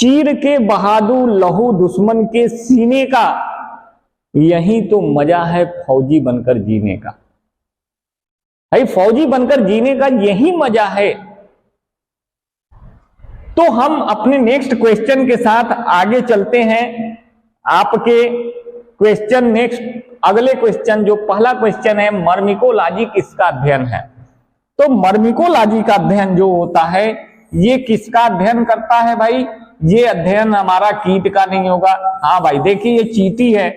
चीर के बहादुर लहू दुश्मन के सीने का, यही तो मजा है फौजी बनकर जीने का। भाई फौजी बनकर जीने का यही मजा है। तो हम अपने नेक्स्ट क्वेश्चन के साथ आगे चलते हैं। आपके क्वेश्चन नेक्स्ट अगले क्वेश्चन, जो पहला क्वेश्चन है, मर्मिकोलॉजी किसका अध्ययन है? तो मर्मिकोलॉजी का अध्ययन जो होता है, ये किसका अध्ययन करता है भाई? ये अध्ययन हमारा कीट का नहीं होगा। हाँ भाई देखिए, ये चींटी है,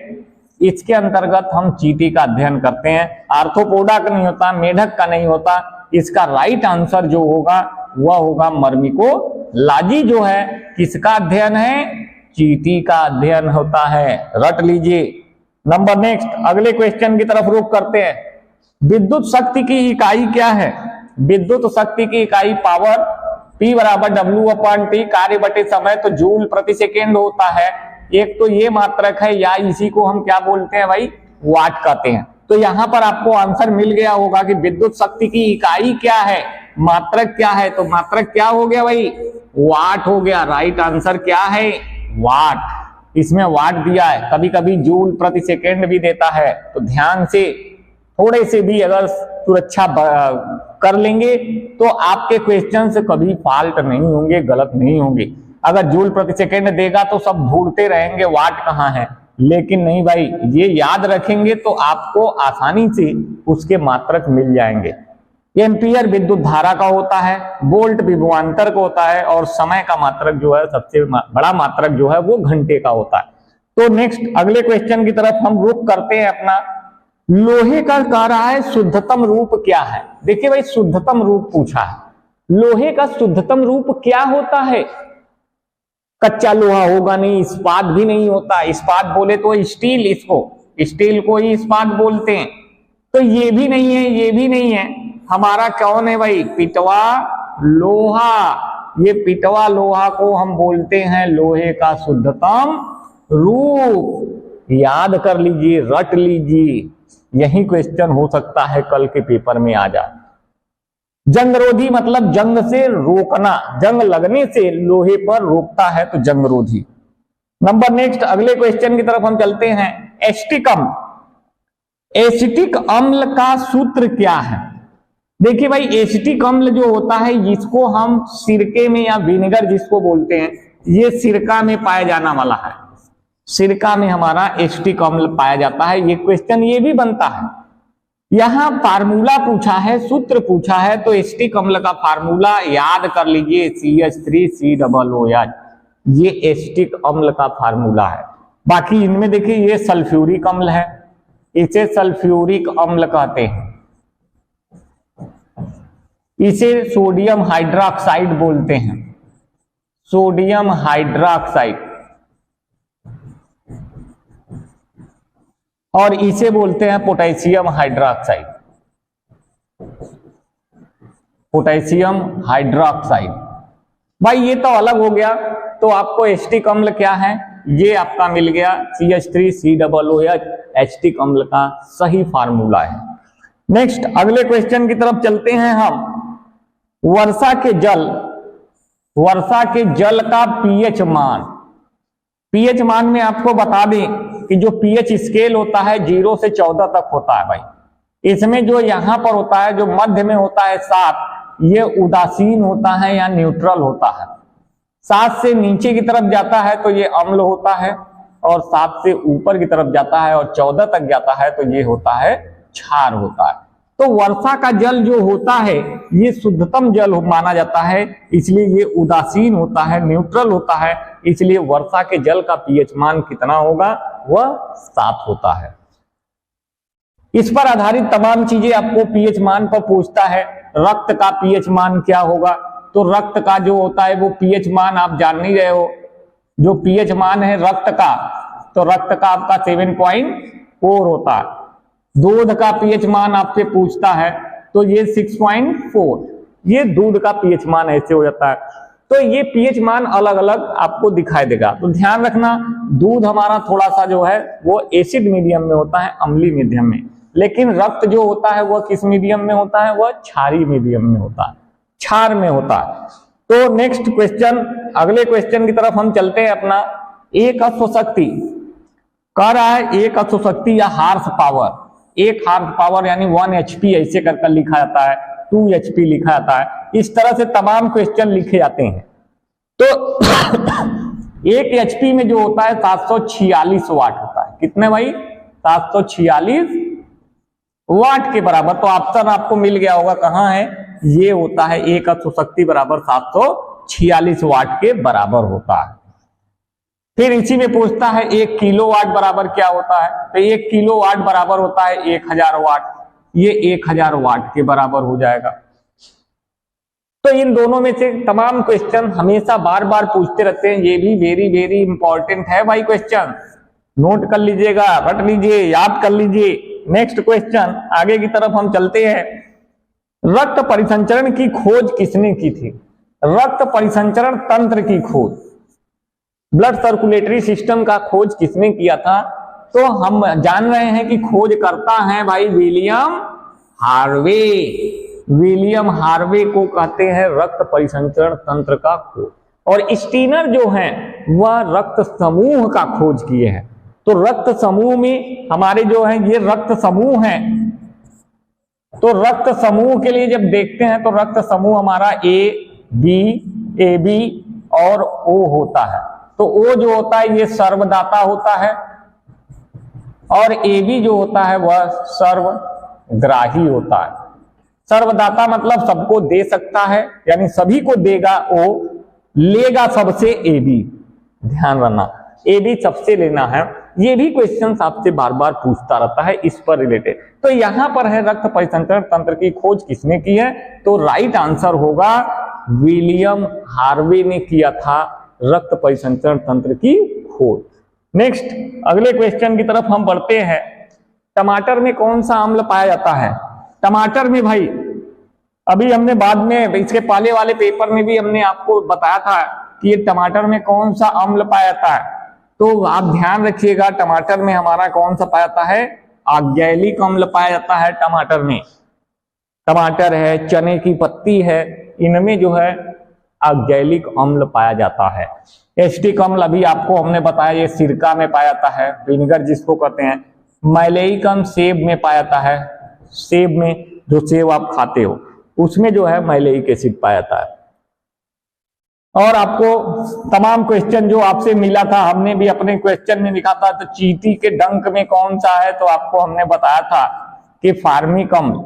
इसके अंतर्गत हम चींटी का अध्ययन करते हैं। आर्थ्रोपोडा का नहीं होता, मेढक का नहीं होता। इसका राइट आंसर जो होगा वह होगा मर्मिकोलॉजी जो है किसका अध्ययन है? चींटी का अध्ययन होता है। रट लीजिए। नंबर नेक्स्ट अगले क्वेश्चन की तरफ रुख करते हैं। विद्युत शक्ति की इकाई क्या है? विद्युत शक्ति की इकाई पावर, P बराबर W/T, कार्य बटे समय, तो जूल प्रति सेकेंड होता है। एक तो ये मात्रक है, या इसी को हम क्या बोलते हैं भाई? वाट कहते हैं। तो यहां पर आपको आंसर मिल गया होगा कि विद्युत शक्ति की इकाई क्या है, मात्रक क्या है। तो मात्रक क्या हो गया भाई? वाट हो गया। राइट आंसर क्या है? वाट। इसमें वाट दिया है, कभी कभी जूल प्रति सेकेंड भी देता है। तो ध्यान से थोड़े से भी अगर सुरक्षा कर लेंगे तो आपके क्वेश्चन से कभी फॉल्ट नहीं होंगे, गलत नहीं होंगे। अगर जूल प्रति सेकेंड देगा तो सब ढूंढते रहेंगे वाट कहाँ है, लेकिन नहीं भाई, ये याद रखेंगे तो आपको आसानी से उसके मात्रक मिल जाएंगे। एम्पियर विद्युत धारा का होता है, वोल्ट विभवांतर का होता है, और समय का मात्रक जो है, सबसे बड़ा मात्रक जो है वो घंटे का होता है। तो नेक्स्ट अगले क्वेश्चन की तरफ हम रुख करते हैं अपना। लोहे का कह रहा है शुद्धतम रूप क्या है? देखिए भाई, शुद्धतम रूप पूछा है। लोहे का शुद्धतम रूप क्या होता है? कच्चा लोहा होगा नहीं, इस्पात भी नहीं होता। इस्पात बोले तो स्टील, इसको स्टील को ही इस्पात बोलते हैं। तो ये भी नहीं है, ये भी नहीं है। हमारा कौन है भाई? पिटवा लोहा। ये पिटवा लोहा को हम बोलते हैं लोहे का शुद्धतम रूप। याद कर लीजिए, रट लीजिए, यही क्वेश्चन हो सकता है कल के पेपर में आ जाए। जंगरोधी मतलब जंग से रोकना, जंग लगने से लोहे पर रोकता है, तो जंगरोधी। नंबर नेक्स्ट अगले क्वेश्चन की तरफ हम चलते हैं। एसिटिक अम्ल, एसिटिक अम्ल का सूत्र क्या है? देखिए भाई, एसिटिक अम्ल जो होता है, इसको हम सिरके में या विनेगर जिसको बोलते हैं, ये सिरका में पाया जाना वाला है। सिरका में हमारा एसिटिक अम्ल पाया जाता है। ये क्वेश्चन ये भी बनता है। यहां फार्मूला पूछा है, सूत्र पूछा है, तो एसिटिक अम्ल का फार्मूला याद कर लीजिए, CH3COOH। ये एसिटिक अम्ल का फार्मूला है। बाकी इनमें देखिए, ये सल्फ्यूरिक अम्ल है, इसे सल्फ्यूरिक अम्ल कहते हैं। इसे सोडियम हाइड्रोक्साइड बोलते हैं, सोडियम हाइड्रोक्साइड। और इसे बोलते हैं पोटेशियम हाइड्रोक्साइड, पोटेशियम हाइड्रोक्साइड। भाई ये तो अलग हो गया। तो आपको एसिटिक अम्ल क्या है, ये आपका मिल गया, CH3COOH एसिटिक अम्ल का सही फार्मूला है। नेक्स्ट अगले क्वेश्चन की तरफ चलते हैं हम। वर्षा के जल का पीएच मान। पीएच मान में आपको बता दें कि जो पीएच स्केल होता है 0 से 14 तक होता है भाई। इसमें जो यहां पर होता है, जो मध्य में होता है 7, ये उदासीन होता है या न्यूट्रल होता है। 7 से नीचे की तरफ जाता है तो ये अम्ल होता है, और 7 से ऊपर की तरफ जाता है और 14 तक जाता है तो ये होता है क्षार होता है। तो वर्षा का जल जो होता है ये शुद्धतम जल माना जाता है, इसलिए ये उदासीन होता है, न्यूट्रल होता है। इसलिए वर्षा के जल का पीएच मान कितना होगा? वह 7 होता है। इस पर आधारित तमाम चीजें आपको पीएच मान पर पूछता है। रक्त का पीएच मान क्या होगा? तो रक्त का जो होता है वो पीएच मान आप जान नहीं रहे हो। जो पीएच मान है रक्त का, तो रक्त का आपका 7.4 होता है। दूध का पीएच मान आपसे पूछता है तो ये 6.4, ये दूध का पीएच मान ऐसे हो जाता है। तो ये पीएच मान अलग अलग आपको दिखाई देगा। तो ध्यान रखना, दूध हमारा थोड़ा सा जो है वो एसिड मीडियम में होता है, अम्लीय मीडियम में। लेकिन रक्त जो होता है वह किस मीडियम में होता है? वह क्षारीय मीडियम में होता है, क्षार में होता है। तो नेक्स्ट क्वेश्चन, अगले क्वेश्चन की तरफ हम चलते हैं अपना। एक अश्वशक्ति कह रहा है, एक अश्वशक्ति या हार्स पावर, एक हार्स पावर यानी 1 HP ऐसे कर लिखा जाता है, 2 HP लिखा जाता है, इस तरह से तमाम क्वेश्चन लिखे जाते हैं। तो 1 HP में जो होता है 746 वाट होता है। कितने भाई? 746 वाट के बराबर। तो ऑप्शन आपको मिल गया होगा, कहां है? ये होता है एक अश्वशक्ति बराबर 746 वाट के बराबर होता है। फिर इसी में पूछता है 1 किलोवाट बराबर क्या होता है? तो 1 किलोवाट बराबर होता है 1000 वाट। ये 1000 वाट के बराबर हो जाएगा। तो इन दोनों में से तमाम क्वेश्चन हमेशा बार बार पूछते रहते हैं। ये भी वेरी वेरी इंपॉर्टेंट है भाई क्वेश्चन, नोट कर लीजिएगा, रट लीजिए, याद कर लीजिए। नेक्स्ट क्वेश्चन, आगे की तरफ हम चलते हैं। रक्त परिसंचरण की खोज किसने की थी? रक्त परिसंचरण तंत्र की खोज, ब्लड सर्कुलेटरी सिस्टम का खोज किसने किया था? तो हम जान रहे हैं कि खोज करता है भाई विलियम हार्वे। विलियम हार्वे को कहते हैं रक्त परिसंचरण तंत्र का खोज। और स्टीनर जो है वह रक्त समूह का खोज किए हैं। तो रक्त समूह में हमारे जो है ये रक्त समूह है। तो रक्त समूह के लिए जब देखते हैं तो रक्त समूह हमारा ए बी और ओ होता है। तो ओ जो होता है ये सर्वदाता होता है और ए बी जो होता है वह सर्वग्राही होता है। सर्वदाता मतलब सबको दे सकता है, यानी सभी को देगा ओ, लेगा सबसे ए बी। ध्यान रखना, ए बी सबसे लेना है। ये भी क्वेश्चन आपसे बार बार पूछता रहता है इस पर रिलेटेड। तो यहां पर है रक्त परिसंचरण तंत्र की खोज किसने की है? तो राइट आंसर होगा विलियम हार्वे ने किया था रक्त परिसंचरण तंत्र की खोज। नेक्स्ट अगले क्वेश्चन की तरफ हम बढ़ते हैं। टमाटर में कौन सा अम्ल पाया जाता है? टमाटर में भाई अभी हमने बाद में इसके पहले वाले पेपर में भी हमने आपको बताया था कि ये टमाटर में कौन सा अम्ल पाया जाता है। तो आप ध्यान रखिएगा, टमाटर में हमारा कौन सा पाया जाता है? ऑक्सैलिक अम्ल पाया जाता है टमाटर में। टमाटर है, चने की पत्ती है, इनमें जो है ऑक्सैलिक अम्ल पाया जाता है। एसिटिक अम्ल अभी आपको हमने बताया ये सिरका में पाया जाता है, विनेगर जिसको कहते हैं। मैलेइक अम्ल सेब में पाया जाता है, सेब में जो सेब आप खाते हो उसमें जो है मैलेइक एसिड पाया जाता है। और आपको तमाम क्वेश्चन जो आपसे मिला था हमने भी अपने क्वेश्चन में लिखा था। तो चींटी के डंक में कौन सा है? तो आपको हमने बताया था कि फार्मिक अम्ल,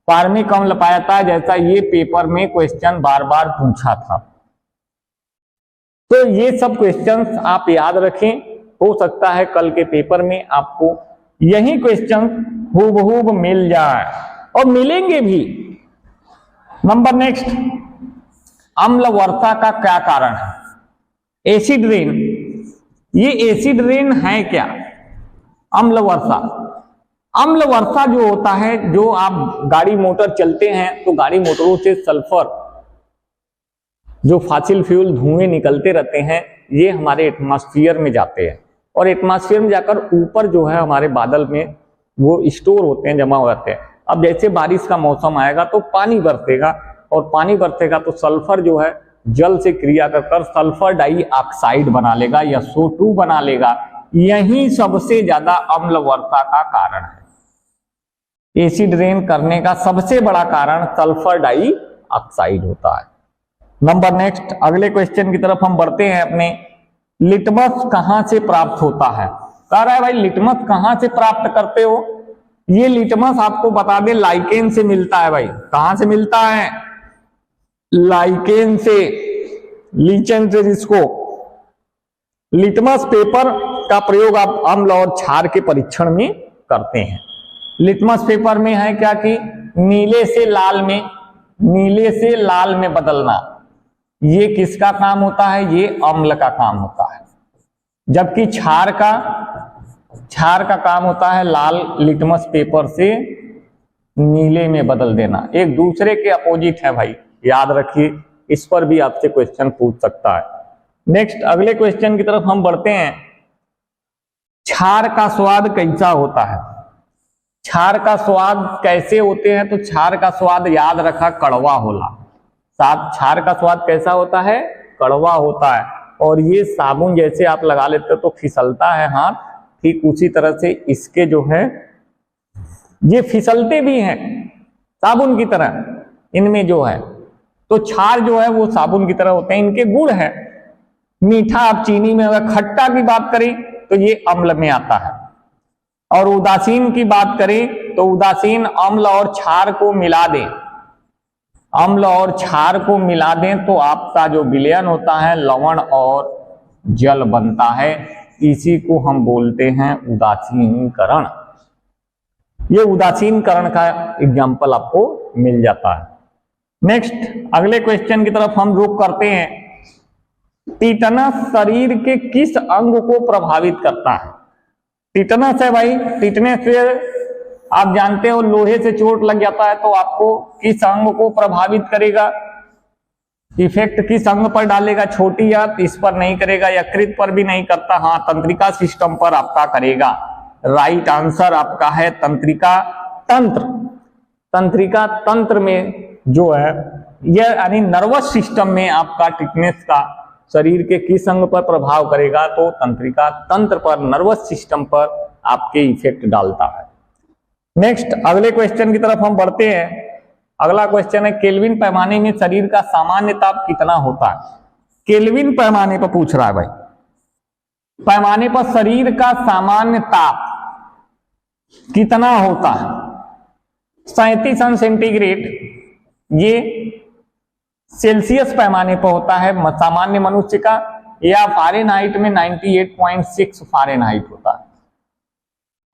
फार्मिक अम्ल पाया था, जैसा ये पेपर में क्वेश्चन बार बार पूछा था। तो ये सब क्वेश्चंस आप याद रखें, हो सकता है कल के पेपर में आपको यही क्वेश्चन हूबहूब मिल जाए और मिलेंगे भी। नंबर नेक्स्ट, अम्ल वर्षा का क्या कारण है? Acid rain. ये एसिड रेन है क्या? अम्ल वर्षा। अम्ल वर्षा जो होता है, जो आप गाड़ी मोटर चलते हैं तो गाड़ी मोटरों से सल्फर जो फॉसिल फ्यूल धुएं निकलते रहते हैं, ये हमारे एटमॉस्फेयर में जाते हैं और एटमॉस्फेयर में जाकर ऊपर जो है हमारे बादल में वो स्टोर होते हैं, जमा हो जाते हैं। अब जैसे बारिश का मौसम आएगा तो पानी बरसेगा और पानी बरसेगा तो सल्फर जो है जल से क्रिया कर सल्फर डाइऑक्साइड बना लेगा या SO2 बना लेगा। यही सबसे ज्यादा अम्ल वर्षा का कारण है। एसिड रेन करने का सबसे बड़ा कारण सल्फर डाइऑक्साइड होता है। नंबर नेक्स्ट अगले क्वेश्चन की तरफ हम बढ़ते हैं अपने। लिटमस कहां से प्राप्त होता है? कह रहा है भाई लिटमस कहां से प्राप्त करते हो? ये लिटमस आपको बता दें लाइकेन से मिलता है भाई। कहां से मिलता है? लाइकेन से, लीचेन से। जिसको लिटमस पेपर का प्रयोग आप अम्ल और क्षार के परीक्षण में करते हैं। लिटमस पेपर में है क्या कि नीले से लाल में, नीले से लाल में बदलना, ये किसका काम होता है? ये अम्ल का काम होता है। जबकि क्षार का काम होता है लाल लिटमस पेपर से नीले में बदल देना। एक दूसरे के अपोजिट है भाई, याद रखिए, इस पर भी आपसे क्वेश्चन पूछ सकता है। नेक्स्ट अगले क्वेश्चन की तरफ हम बढ़ते हैं। क्षार का स्वाद कैसा होता है? क्षार का स्वाद कैसे होते हैं? तो क्षार का स्वाद याद रखा कड़वा होला। क्षार का स्वाद कैसा होता है? कड़वा होता है। और ये साबुन जैसे आप लगा लेते हो तो फिसलता है हाथ, ठीक उसी तरह से इसके जो है ये फिसलते भी हैं साबुन की तरह, इनमें जो है तो क्षार जो है वो साबुन की तरह होते हैं, इनके गुण है। मीठा आप चीनी में, अगर खट्टा की बात करें तो ये अम्ल में आता है, और उदासीन की बात करें तो उदासीन अम्ल और क्षार को मिला दें, अम्ल और क्षार को मिला दें तो आपका जो विलयन होता है लवण और जल बनता है। इसी को हम बोलते हैं उदासीनीकरण। ये उदासीनीकरण का एग्जाम्पल आपको मिल जाता है। नेक्स्ट अगले क्वेश्चन की तरफ हम रुख करते हैं। टिटनस शरीर के किस अंग को प्रभावित करता है? टिटनस है भाई, टिटनेस से आप जानते हो लोहे से चोट लग जाता है तो आपको किस अंग को प्रभावित करेगा? इफेक्ट किस अंग पर डालेगा? छोटी आंत इस पर नहीं करेगा, यकृत पर भी नहीं करता, हाँ तंत्रिका सिस्टम पर आपका करेगा। राइट आंसर आपका है तंत्रिका तंत्र। तंत्रिका तंत्र में जो है यह यानी नर्वस सिस्टम में आपका टिटनेस का शरीर के किस अंग पर प्रभाव करेगा? तो तंत्रिका तंत्र पर, नर्वस सिस्टम पर आपके इफेक्ट डालता है। नेक्स्ट अगले क्वेश्चन की तरफ हम बढ़ते हैं। अगला क्वेश्चन है केल्विन पैमाने में शरीर का सामान्य ताप कितना होता है? केल्विन पैमाने पर पूछ रहा है भाई, पैमाने पर शरीर का सामान्य ताप कितना होता है? 37 अंश सेंटीग्रेड ये सेल्सियस पैमाने पर होता है सामान्य मनुष्य का, या फ़ारेनहाइट में 98.6 फ़ारेनहाइट होता है।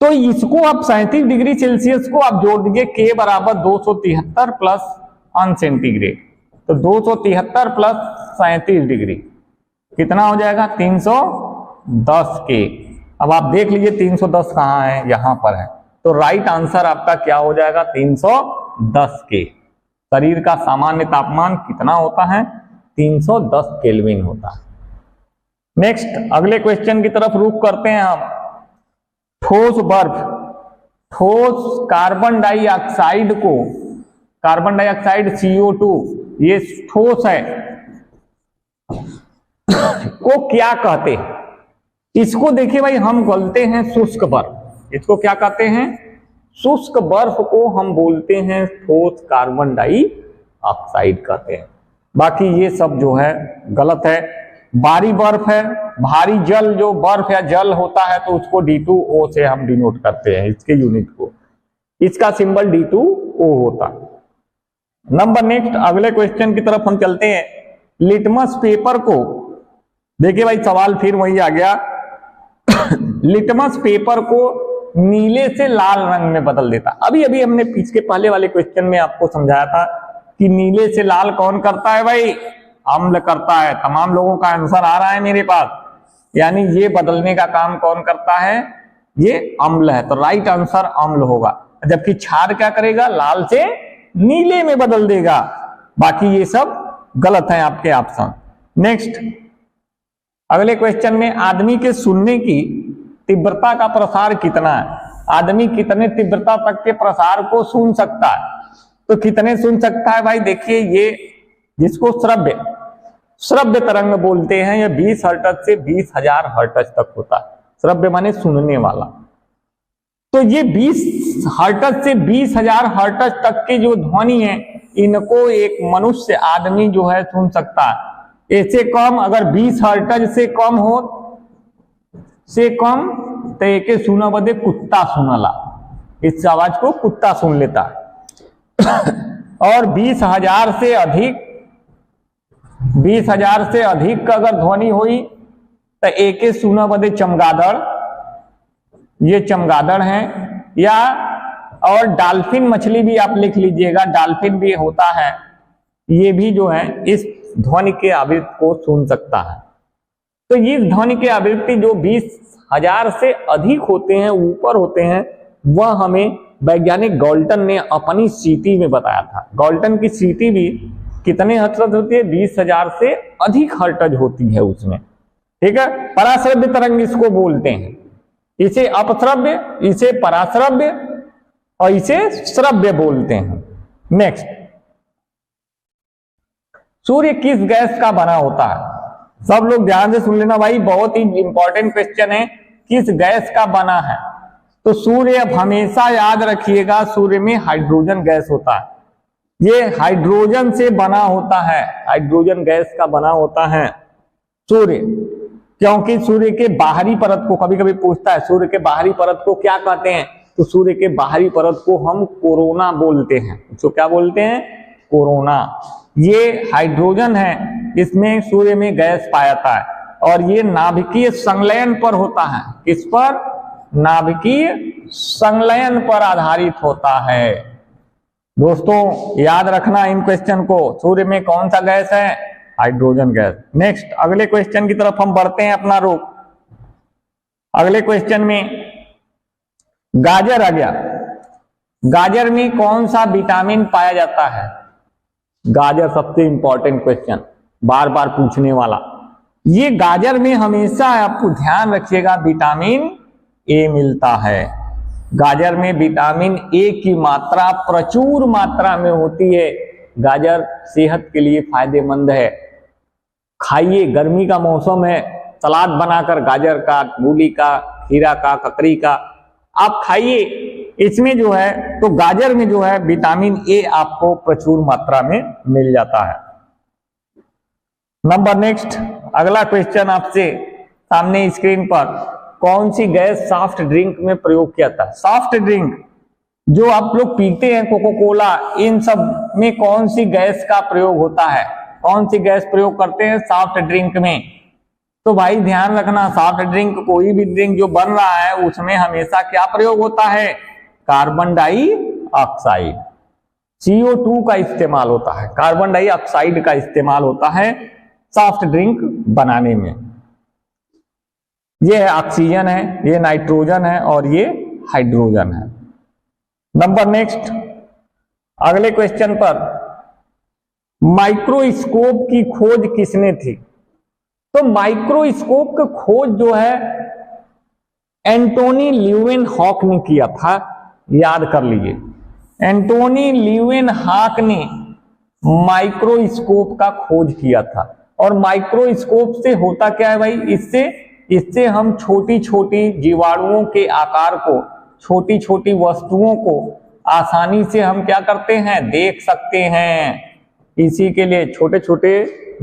तो इसको आप 37 डिग्री सेल्सियस को आप जोड़ दीजिए, के बराबर 273 प्लस अंश सेंटीग्रेड, तो 273 प्लस 37 डिग्री कितना हो जाएगा? 310 के। अब आप देख लीजिए 310 कहाँ है? यहाँ पर है। तो राइट आंसर आपका क्या हो जाएगा? 310 के। शरीर का सामान्य तापमान कितना होता है? 310 केल्विन होता है। नेक्स्ट अगले क्वेश्चन की तरफ रुख करते हैं हम। ठोस बर्फ, ठोस कार्बन डाइऑक्साइड को, कार्बन डाइऑक्साइड CO2 ये ठोस है को क्या कहते हैं? इसको देखिए भाई हम बोलते हैं शुष्क बर्फ। इसको क्या कहते हैं? शुष्क बर्फ को हम बोलते हैं ठोस कार्बन डाइऑक्साइड कहते हैं। बाकी ये सब जो है गलत है। भारी बर्फ है, भारी जल जो बर्फ या जल होता है तो उसको D2O से हम डिनोट करते हैं इसके यूनिट को, इसका सिंबल D2O होता है। नंबर नेक्स्ट अगले क्वेश्चन की तरफ हम चलते हैं। लिटमस पेपर को देखिए भाई, सवाल फिर वही आ गया लिटमस पेपर को नीले से लाल रंग में बदल देता। अभी अभी हमने पीछे पहले वाले क्वेश्चन में आपको समझाया था कि नीले से लाल कौन करता है भाई? अम्ल करता है। तमाम लोगों का आंसर आ रहा है मेरे पास, यानी ये बदलने का काम कौन करता है? ये अम्ल है, तो राइट आंसर अम्ल होगा। जबकि क्षार क्या करेगा? लाल से नीले में बदल देगा। बाकी ये सब गलत है आपके ऑप्शन। नेक्स्ट अगले क्वेश्चन में आदमी के सुनने की तीव्रता का प्रसार कितना है? आदमी कितने तीव्रता तक के प्रसार को सुन सकता है? तो कितने सुन सकता है भाई? देखिए ये जिसको श्रव्य तरंग बोलते हैं, यह 20 हर्ट्ज से 20,000 हर्ट्ज तक होता है। श्रव्य माने सुनने वाला। तो ये 20 हर्ट्ज से 20,000 हर्ट्ज तक की जो ध्वनि है, इनको एक मनुष्य आदमी जो है सुन सकता है। ऐसे कम अगर 20 हर्ट्ज से कम हो से कम तो एक सुना बदे कुत्ता सुनला, इस आवाज को कुत्ता सुन लेता है। और 20,000 से अधिक, 20,000 से अधिक का अगर ध्वनि हुई तो एक सुना बदे चमगादड़, ये चमगादड़ है। या और डॉल्फिन मछली भी आप लिख लीजिएगा, डॉल्फिन भी होता है, ये भी जो है इस ध्वनि के आवृत्ति को सुन सकता है। तो ये ध्वनि के आवृत्ति जो 20,000 से अधिक होते हैं, ऊपर होते हैं, वह हमें वैज्ञानिक गॉल्टन ने अपनी सीटी में बताया था। गॉल्टन की सीटी भी कितने हर्ट्ज होती है? 20,000 से अधिक हर्ट्ज होती है उसमें, ठीक है। पराश्रव्य तरंग इसको बोलते हैं। इसे अपश्रव्य, इसे पराश्रव्य और इसे श्रव्य बोलते हैं। नेक्स्ट सूर्य किस गैस का बना होता है? सब लोग ध्यान से सुन लेना भाई, बहुत ही इंपॉर्टेंट क्वेश्चन है, किस गैस का बना है? तो सूर्य, अब हमेशा याद रखिएगा, सूर्य में हाइड्रोजन गैस होता है, ये हाइड्रोजन से बना होता है, हाइड्रोजन गैस का बना होता है सूर्य। क्योंकि सूर्य के बाहरी परत को, कभी कभी पूछता है सूर्य के बाहरी परत को क्या कहते हैं, तो सूर्य के बाहरी परत को हम कोरोना बोलते हैं। तो क्या बोलते हैं? कोरोना। ये हाइड्रोजन है, इसमें सूर्य में गैस पाया जाता है और ये नाभिकीय संलयन पर होता है। किस पर? नाभिकीय संलयन पर आधारित होता है। दोस्तों याद रखना इन क्वेश्चन को, सूर्य में कौन सा गैस है? Hydrogen gas. नेक्स्ट अगले क्वेश्चन की तरफ हम बढ़ते हैं अपना रुख। अगले क्वेश्चन में गाजर आ गया। गाजर में कौन सा विटामिन पाया जाता है? गाजर सबसे इंपॉर्टेंट क्वेश्चन, बार बार पूछने वाला। ये गाजर में हमेशा आपको ध्यान रखिएगा विटामिन ए मिलता है। गाजर में विटामिन ए की मात्रा प्रचुर मात्रा में होती है। गाजर सेहत के लिए फायदेमंद है, खाइए, गर्मी का मौसम है, सलाद बनाकर गाजर का, मूली का, खीरा का, ककड़ी का आप खाइए। इसमें जो है तो गाजर में जो है विटामिन ए आपको प्रचुर मात्रा में मिल जाता है। नंबर नेक्स्ट अगला क्वेश्चन आपसे सामने स्क्रीन पर, कौन सी गैस सॉफ्ट ड्रिंक में प्रयोग किया था? सॉफ्ट ड्रिंक जो आप लोग पीते हैं, कोको कोला, इन सब में कौन सी गैस का प्रयोग होता है? कौन सी गैस प्रयोग करते हैं सॉफ्ट ड्रिंक में? तो भाई ध्यान रखना, सॉफ्ट ड्रिंक, कोई भी ड्रिंक जो बन रहा है उसमें हमेशा क्या प्रयोग होता है? कार्बन डाइऑक्साइड, CO2 का इस्तेमाल होता है, कार्बन डाइऑक्साइड का इस्तेमाल होता है सॉफ्ट ड्रिंक बनाने में। ये ऑक्सीजन है, ये नाइट्रोजन है और ये हाइड्रोजन है। नंबर नेक्स्ट अगले क्वेश्चन पर, माइक्रोस्कोप की खोज किसने थी? तो माइक्रोस्कोप की खोज जो है एंटोनी ल्यूवेनहॉक ने किया था, याद कर लीजिए। एंटोनी ल्यूवेनहॉक ने माइक्रोस्कोप का खोज किया था। और माइक्रोस्कोप से होता क्या है भाई? इससे हम छोटी छोटी जीवाणुओं के आकार को, छोटी छोटी वस्तुओं को आसानी से हम क्या करते हैं? देख सकते हैं। इसी के लिए छोटे छोटे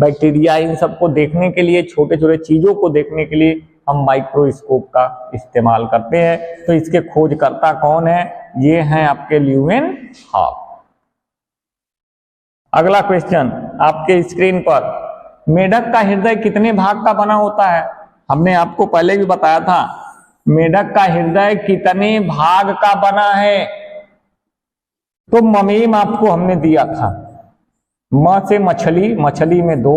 बैक्टीरिया, इन सबको देखने के लिए, छोटे छोटे चीजों को देखने के लिए हम माइक्रोस्कोप का इस्तेमाल करते हैं। तो इसके खोजकर्ता कौन है? ये हैं आपके ल्यूवेनहॉक। अगला क्वेश्चन आपके स्क्रीन पर, मेढक का हृदय कितने भाग का बना होता है? हमने आपको पहले भी बताया था, मेढक का हृदय कितने भाग का बना है? तो ममीम आपको हमने दिया था, म से मछली, मछली में 2,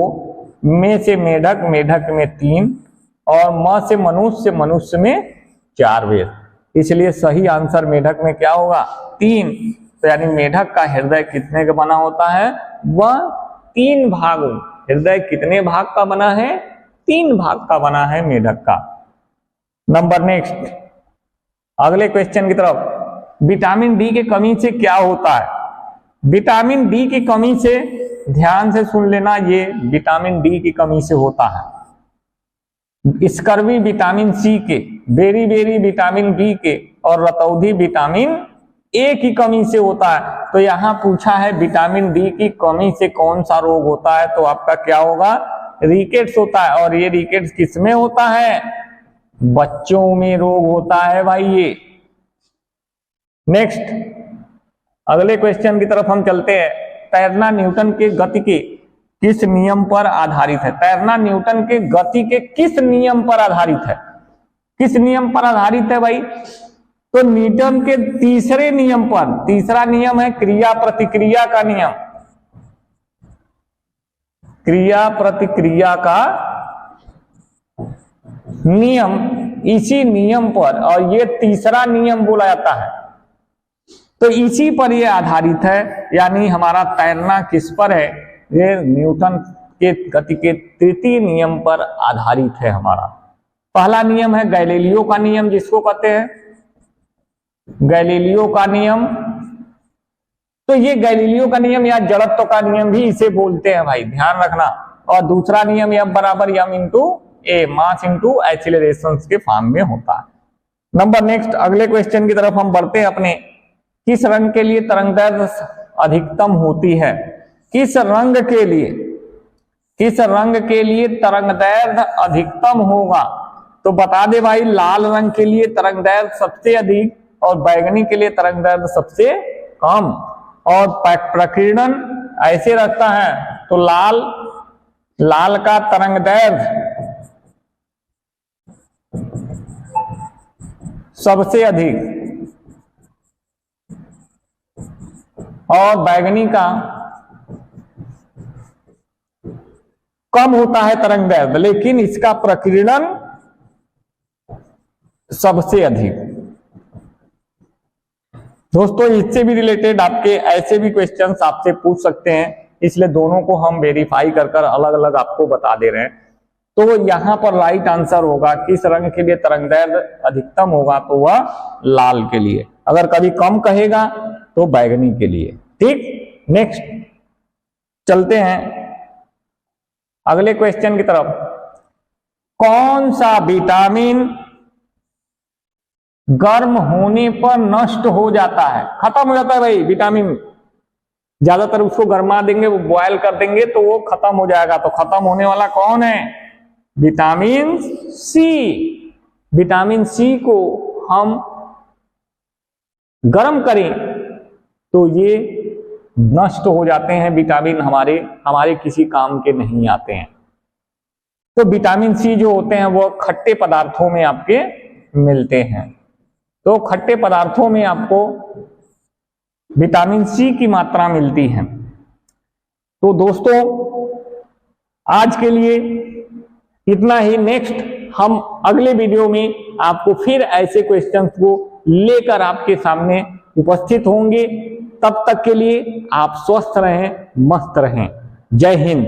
मे से मेढक, मेढक में 3 और म से मनुष्य में 4 वेद। इसलिए सही आंसर मेढक में क्या होगा? 3। तो यानी मेढक का हृदय कितने का बना होता है? वह 3 भागों। हृदय कितने भाग का बना है? 3 भाग का बना है मेढक का। नंबर नेक्स्ट अगले क्वेश्चन की तरफ, विटामिन डी की कमी से क्या होता है? विटामिन डी की कमी से, ध्यान से सुन लेना, ये विटामिन डी की कमी से होता है। स्कर्वी विटामिन सी के, बेरी बेरी विटामिन बी के और रतौधी विटामिन ए की कमी से होता है। तो यहां पूछा है विटामिन डी की कमी से कौन सा रोग होता है? तो आपका क्या होगा? रिकेट्स होता है। और ये रिकेट्स किसमें होता है? बच्चों में रोग होता है भाई ये। नेक्स्ट अगले क्वेश्चन की तरफ हम चलते हैं। तैरना न्यूटन के गति के किस नियम पर आधारित है? तैरना न्यूटन के गति के किस नियम पर आधारित है? किस नियम पर आधारित है भाई? तो न्यूटन के तीसरे नियम पर। तीसरा नियम है क्रिया प्रतिक्रिया का नियम, क्रिया प्रतिक्रिया का नियम, इसी नियम पर, और ये तीसरा नियम बोला जाता है। तो इसी पर ये आधारित है, यानी हमारा तैरना किस पर है? ये न्यूटन के गति के तृतीय नियम पर आधारित है हमारा। पहला नियम है गैलीलियो का नियम, जिसको कहते हैं गैलीलियो का नियम। तो ये गैलीलियो का नियम या जड़त्व का नियम भी इसे बोलते हैं भाई, ध्यान रखना। और दूसरा नियम F बराबर m इंटू ए, मास इंटू एक्सीलरेशन के फॉर्म में होता है। नंबर नेक्स्ट, अगले क्वेश्चन की तरफ हम बढ़ते हैं अपने। किस रंग के लिए तरंगदैर्घ्य अधिकतम होती है? किस रंग के लिए तरंगदैर्घ्य अधिकतम होगा? तो बता दे भाई, लाल रंग के लिए तरंगदैर्घ्य सबसे अधिक और बैगनी के लिए तरंगदैर्घ्य सबसे कम। और प्रकीर्णन ऐसे रहता है तो लाल का तरंगदैर्घ्य सबसे अधिक और बैगनी का कम होता है तरंगदैर्घ्य, लेकिन इसका प्रकीर्णन सबसे अधिक। दोस्तों, इससे भी रिलेटेड आपके ऐसे भी क्वेश्चंस आपसे पूछ सकते हैं, इसलिए दोनों को हम वेरीफाई कर अलग अलग आपको बता दे रहे हैं। तो यहां पर राइट आंसर होगा किस रंग के लिए तरंगदैर्घ्य अधिकतम होगा, तो वह लाल के लिए। अगर कभी कम कहेगा तो बैगनी के लिए। ठीक, नेक्स्ट चलते हैं अगले क्वेश्चन की तरफ। कौन सा विटामिन गर्म होने पर नष्ट हो जाता है, खत्म हो जाता है भाई? विटामिन ज्यादातर उसको गर्मा देंगे, वो बॉयल कर देंगे तो वो खत्म हो जाएगा। तो खत्म होने वाला कौन है? Vitamin C. विटामिन सी को हम गर्म करें तो ये नष्ट हो जाते हैं। विटामिन हमारे किसी काम के नहीं आते हैं। तो विटामिन सी जो होते हैं वो खट्टे पदार्थों में आपके मिलते हैं। तो खट्टे पदार्थों में आपको विटामिन सी की मात्रा मिलती है। तो दोस्तों, आज के लिए इतना ही। नेक्स्ट हम अगले वीडियो में आपको फिर ऐसे क्वेश्चंस को लेकर आपके सामने उपस्थित होंगे। तब तक के लिए आप स्वस्थ रहें, मस्त रहें। जय हिंद।